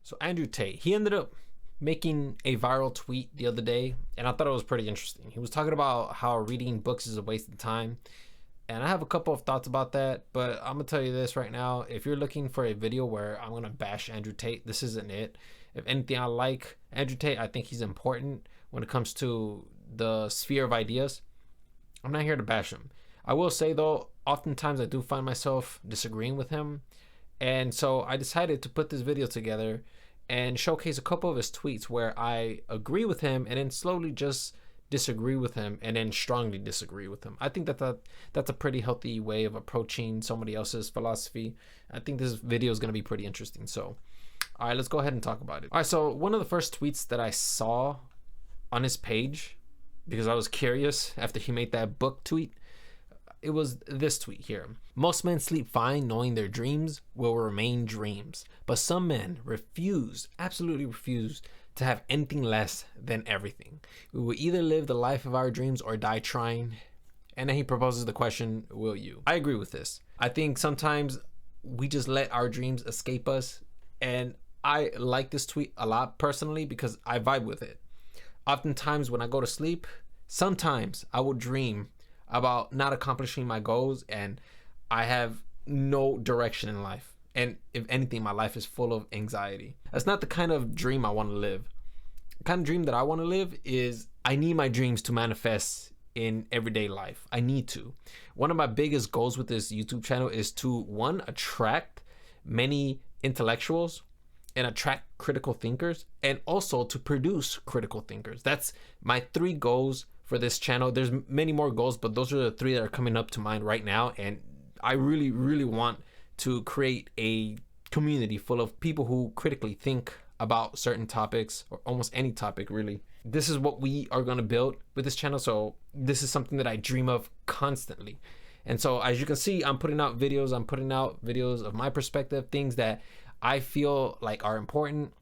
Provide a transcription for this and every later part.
So Andrew Tate, he ended up making a viral tweet the other day, and I thought it was pretty interesting. He was talking about how reading books is a waste of time. And I have a couple of thoughts about that, but I'm gonna tell you this right now. If you're looking for a video where I'm gonna bash Andrew Tate, this isn't it. If anything, I like Andrew Tate. I think he's important when it comes to the sphere of ideas. I'm not here to bash him. I will say though, oftentimes I do find myself disagreeing with him. And so I decided to put this video together and showcase a couple of his tweets where I agree with him and then slowly just disagree with him and then strongly disagree with him. I think that's a pretty healthy way of approaching somebody else's philosophy. I think this video is going to be pretty interesting. So, all right, let's go ahead and talk about it. All right, so one of the first tweets that I saw on his page, because I was curious after he made that book tweet, it was this tweet here. Most men sleep fine knowing their dreams will remain dreams, but some men refuse, absolutely refuse, to have anything less than everything. We will either live the life of our dreams or die trying. And then he proposes the question, will you? I agree with this. I think sometimes we just let our dreams escape us. And I like this tweet a lot personally because I vibe with it. Oftentimes when I go to sleep, sometimes I will dream about not accomplishing my goals and I have no direction in life. And if anything, my life is full of anxiety. That's not the kind of dream I want to live. The kind of dream that I want to live is I need my dreams to manifest in everyday life. I need to. One of my biggest goals with this YouTube channel is to, one, attract many intellectuals and attract critical thinkers, and also to produce critical thinkers. That's my 3 goals for this channel. There's many more goals, but those are the 3 that are coming up to mind right now. And I really, really want to create a community full of people who critically think about certain topics, or almost any topic really. This is what we are going to build with this channel. So this is something that I dream of constantly. And so as you can see, I'm putting out videos of my perspective, things that I feel like are important,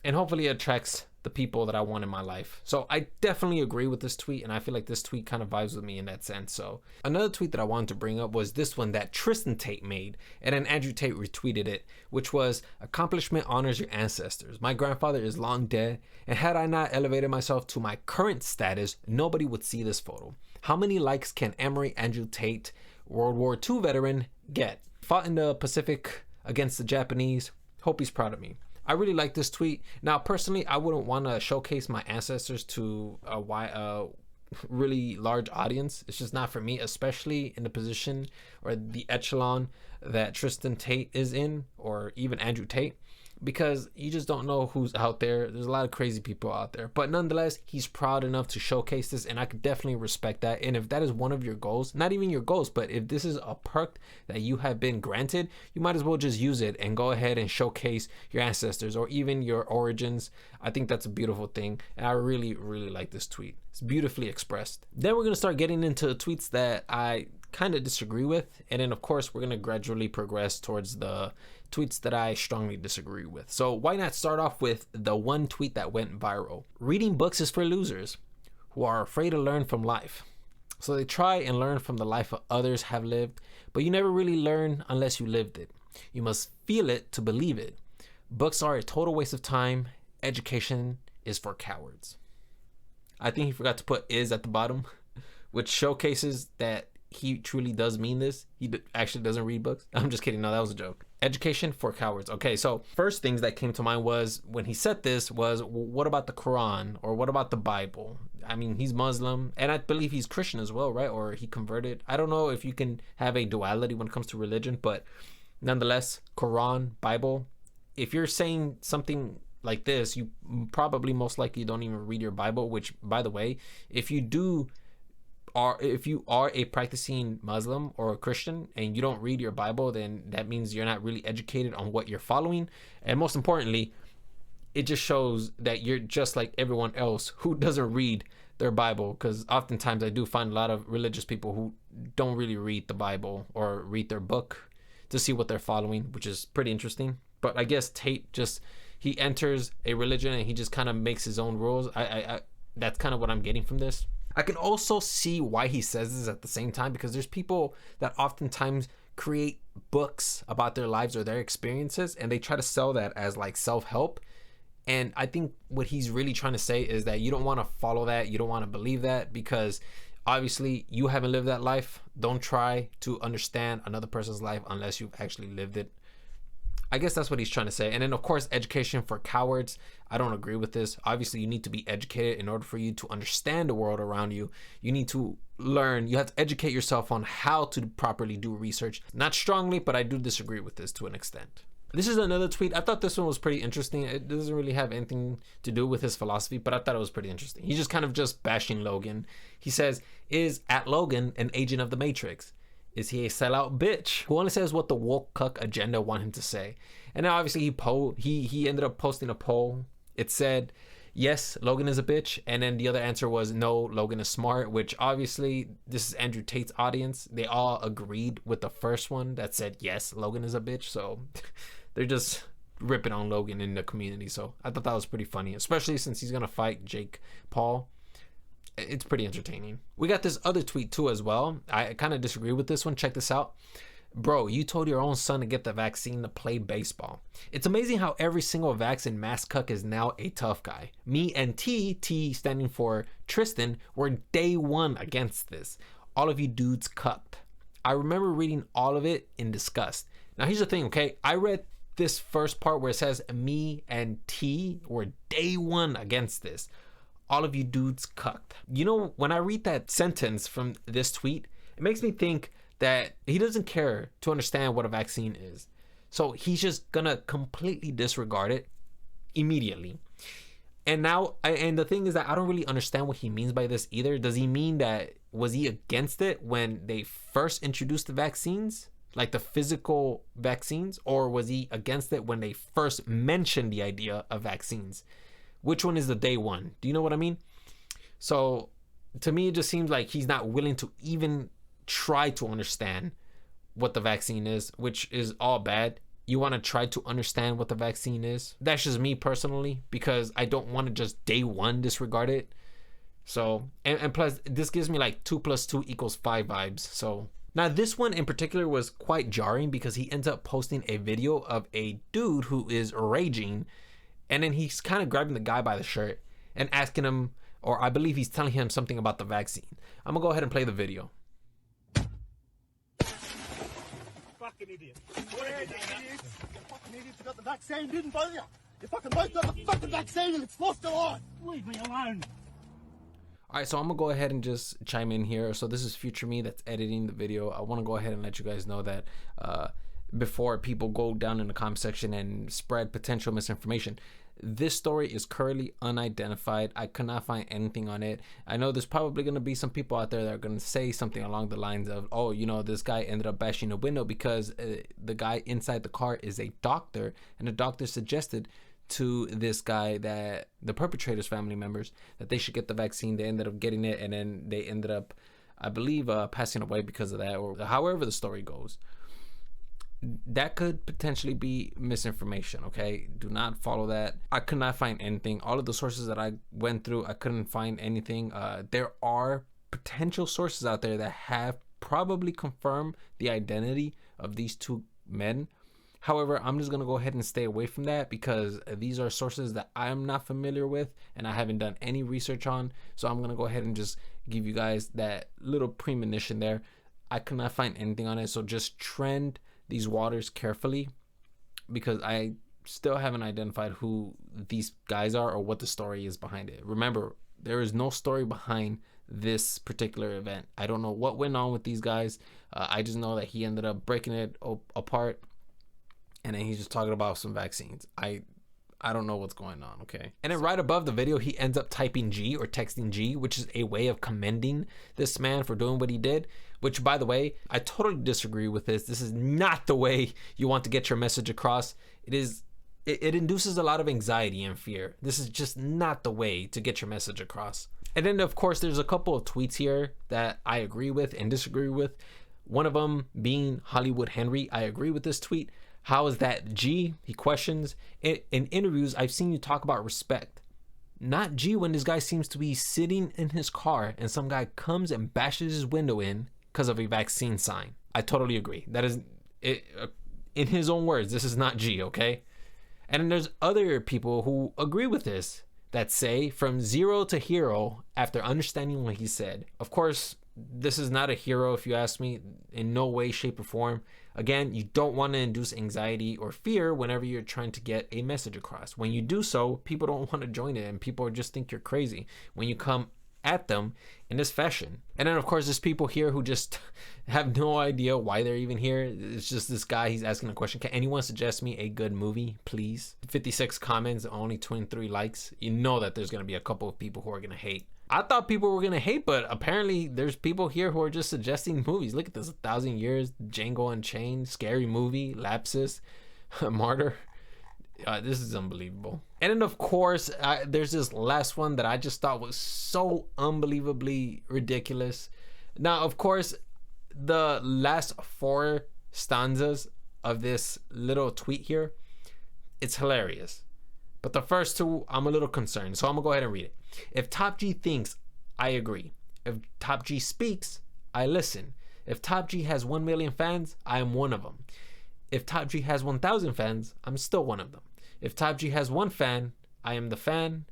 and hopefully it attracts the people that I want in my life. So I definitely agree with this tweet, and I feel like this tweet kind of vibes with me in that sense. So another tweet that I wanted to bring up was this one that Tristan Tate made, and then Andrew Tate retweeted it, which was, accomplishment honors your ancestors. My grandfather is long dead, and had I not elevated myself to my current status, nobody would see this photo. How many likes can Emory Andrew Tate, World War II veteran, get? Fought in the Pacific against the Japanese. Hope he's proud of me. I really like this tweet. Now, personally, I wouldn't want to showcase my ancestors to a really large audience. It's just not for me, especially in the position or the echelon that Tristan Tate is in, or even Andrew Tate, because you just don't know who's out there. There's a lot of crazy people out there, but nonetheless, he's proud enough to showcase this, and I could definitely respect that. And if that is one of your goals, not even your goals, but if this is a perk that you have been granted, you might as well just use it and go ahead and showcase your ancestors or even your origins. I think that's a beautiful thing, and I really, really like this tweet. It's beautifully expressed. Then we're gonna start getting into tweets that I kind of disagree with, and then of course we're gonna gradually progress towards the tweets that I strongly disagree with. So why not start off with the one tweet that went viral? Reading books is for losers who are afraid to learn from life. So they try and learn from the life others have lived, but you never really learn unless you lived it. You must feel it to believe it. Books are a total waste of time. Education is for cowards. I think he forgot to put "is" at the bottom, which showcases that he truly does mean this. He actually doesn't read books. I'm just kidding. No, that was a joke. Education for cowards. Okay, so first things that came to mind was when he said this was, what about the Quran, or what about the Bible? I mean, he's Muslim, and I believe he's Christian as well, right? Or he converted. I don't know if you can have a duality when it comes to religion, but nonetheless, Quran, Bible. If you're saying something like this, you probably most likely don't even read your Bible, which, by the way, if you are a practicing Muslim or a Christian and you don't read your Bible, then that means you're not really educated on what you're following. And most importantly, it just shows that you're just like everyone else who doesn't read their Bible, because oftentimes I do find a lot of religious people who don't really read the Bible or read their book to see what they're following, which is pretty interesting. But I guess Tate he enters a religion and he just kind of makes his own rules. I that's kind of what I'm getting from this. I can also see why he says this at the same time, because there's people that oftentimes create books about their lives or their experiences, and they try to sell that as like self-help. And I think what he's really trying to say is that you don't want to follow that, you don't want to believe that, because obviously you haven't lived that life. Don't try to understand another person's life unless you've actually lived it. I guess that's what he's trying to say. And then of course, education for cowards. I don't agree with this. Obviously, you need to be educated in order for you to understand the world around you. You need to learn. You have to educate yourself on how to properly do research. Not strongly, but I do disagree with this to an extent. This is another tweet. I thought this one was pretty interesting. It doesn't really have anything to do with his philosophy, but I thought it was pretty interesting. He's just kind of just bashing Logan. He says, is @Logan an agent of the Matrix? Is he a sellout bitch who only says what the woke cuck agenda want him to say? And then obviously he ended up posting a poll. It said, yes, Logan is a bitch. And then the other answer was, no, Logan is smart, which obviously this is Andrew Tate's audience. They all agreed with the first one that said, yes, Logan is a bitch. So they're just ripping on Logan in the community. So I thought that was pretty funny, especially since he's going to fight Jake Paul. It's pretty entertaining. We got this other tweet too as well. I kind of disagree with this one. Check this out. Bro, you told your own son to get the vaccine to play baseball. It's amazing how every single vaccine mask cuck is now a tough guy. Me and T standing for Tristan, were day one against this. All of you dudes cucked. I remember reading all of it in disgust. Now here's the thing, okay? I read this first part where it says me and T were day one against this. All of you dudes cucked. You know, when I read that sentence from this tweet, it makes me think that he doesn't care to understand what a vaccine is. So he's just gonna completely disregard it immediately. And now, and the thing is that I don't really understand what he means by this either. Does he mean that, was he against it when they first introduced the vaccines? Like the physical vaccines? Or was he against it when they first mentioned the idea of vaccines? Which one is the day one? Do you know what I mean? So to me, it just seems like he's not willing to even try to understand what the vaccine is, which is all bad. You want to try to understand what the vaccine is. That's just me personally, because I don't want to just day one disregard it. So, and plus this gives me like 2 + 2 = 5 vibes. So now this one in particular was quite jarring because he ends up posting a video of a dude who is raging. And then he's kind of grabbing the guy by the shirt and asking him, or I believe he's telling him something about the vaccine. I'm gonna go ahead and play the video. Fucking idiot. What are you idiots? You fucking idiots got the vaccine, didn't both of you? You fucking both got the fucking vaccine and it's lost a life. Leave me alone. All right, so I'm gonna go ahead and just chime in here. So this is future me that's editing the video. I want to go ahead and let you guys know that before people go down in the comment section and spread potential misinformation, this story is currently unidentified. I could not find anything on it. I know there's probably going to be some people out there that are going to say something along the lines of, oh, you know, this guy ended up bashing a window because the guy inside the car is a doctor, and the doctor suggested to this guy, that the perpetrator's family members, that they should get the vaccine. They ended up getting it, and then they ended up, I believe, passing away because of that, or however the story goes. That could potentially be misinformation. Okay, do not follow that. I could not find anything. All of the sources that I went through, I couldn't find anything. There are potential sources out there that have probably confirmed the identity of these two men. However, I'm just gonna go ahead and stay away from that because these are sources that I'm not familiar with and I haven't done any research on. So I'm gonna go ahead and just give you guys that little premonition there. I could not find anything on it, so just trend these waters carefully, because I still haven't identified who these guys are or what the story is behind it. Remember, there is no story behind this particular event. I don't know what went on with these guys. I just know that he ended up breaking it apart, and then he's just talking about some vaccines. I don't know what's going on, okay? And then right above the video, he ends up typing G or texting G, which is a way of commending this man for doing what he did, which, by the way, I totally disagree with this. This is not the way you want to get your message across. It induces a lot of anxiety and fear. This is just not the way to get your message across. And then, of course, there's a couple of tweets here that I agree with and disagree with. One of them being Hollywood Henry. I agree with this tweet. How is that G? He questions. In interviews, I've seen you talk about respect. Not G when this guy seems to be sitting in his car and some guy comes and bashes his window in because of a vaccine sign. I totally agree. That is it. In his own words, this is not G, okay? And then there's other people who agree with this that say from zero to hero after understanding what he said. Of course, this is not a hero if you ask me, in no way, shape, or form. Again, you don't want to induce anxiety or fear whenever you're trying to get a message across. When you do so, people don't want to join it and people just think you're crazy when you come at them in this fashion. And then of course there's people here who just have no idea why they're even here. It's just this guy, he's asking a question, can anyone suggest me a good movie, please? 56 comments, only 23 likes. You know that there's gonna be a couple of people who are gonna hate. I thought people were gonna hate, but apparently there's people here who are just suggesting movies. Look at this: 1,000 Years, Django Unchained, Scary Movie, Lapsus, Martyr. This is unbelievable. And then of course there's this last one that I just thought was so unbelievably ridiculous. Now of course the last 4 stanzas of this little tweet here, it's hilarious, but the first 2 I'm a little concerned, so I'm gonna go ahead and read it. If Top G thinks, I agree. If Top G speaks, I listen. If Top G has 1 million fans, I am one of them. If Top G has 1,000 fans, I'm still one of them. If Top G has 1 fan, I am the fan.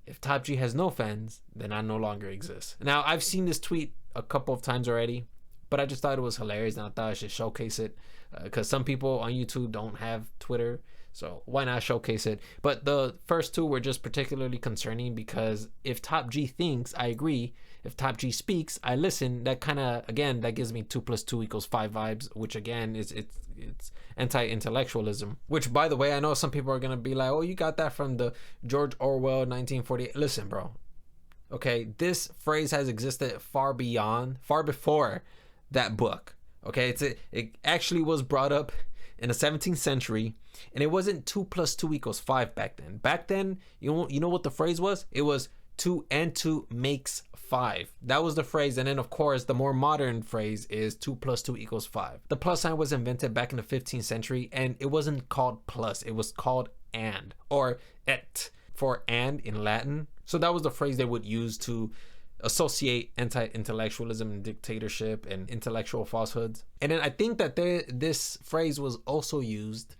If Top G has no fans, then I no longer exist. Now, I've seen this tweet a couple of times already, but I just thought it was hilarious and I thought I should showcase it because some people on YouTube don't have Twitter, so why not showcase it? But the first 2 were just particularly concerning because if Top G thinks, I agree. If Top G speaks, I listen. That kind of, again, that gives me 2 + 2 = 5 vibes, which again is it's anti-intellectualism. Which, by the way, I know some people are gonna be like, "Oh, you got that from the George Orwell 1948." Listen, bro. Okay, this phrase has existed far before that book. Okay, it actually was brought up in the 17th century, and it wasn't 2 + 2 = 5 back then. Back then, you know what the phrase was? It was 2 and 2 makes 5. That was the phrase. And then of course the more modern phrase is 2 + 2 = 5. The plus sign was invented back in the 15th century, and it wasn't called plus, it was called and, or et for and in Latin. So that was the phrase they would use to associate anti-intellectualism and dictatorship and intellectual falsehoods. And then I think that this phrase was also used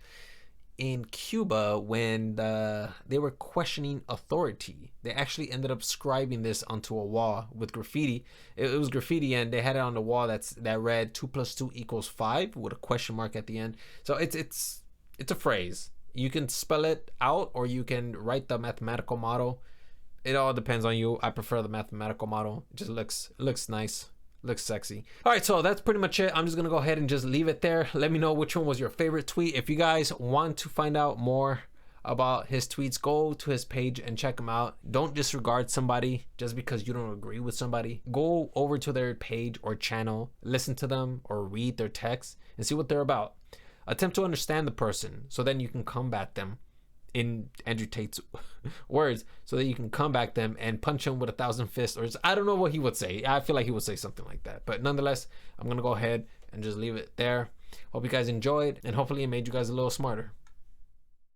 in Cuba when they were questioning authority. They actually ended up scribing this onto a wall with graffiti. It was graffiti, and they had it on the wall that read 2 + 2 = 5 with a question mark at the end. So it's a phrase. You can spell it out or you can write the mathematical model. It all depends on you. I prefer the mathematical model. It just looks nice. Looks sexy. All right, so that's pretty much it. I'm just gonna go ahead and just leave it there. Let me know which one was your favorite tweet. If you guys want to find out more about his tweets, go to his page and check him out. Don't disregard somebody just because you don't agree with somebody. Go over to their page or channel, listen to them or read their texts and see what they're about. Attempt to understand the person so then you can combat them, in Andrew Tate's words, so that you can come back them and punch him with 1,000 fists, or I don't know what he would say. I feel like he would say something like that, but nonetheless, I'm gonna go ahead and just leave it there. Hope you guys enjoyed, and hopefully it made you guys a little smarter.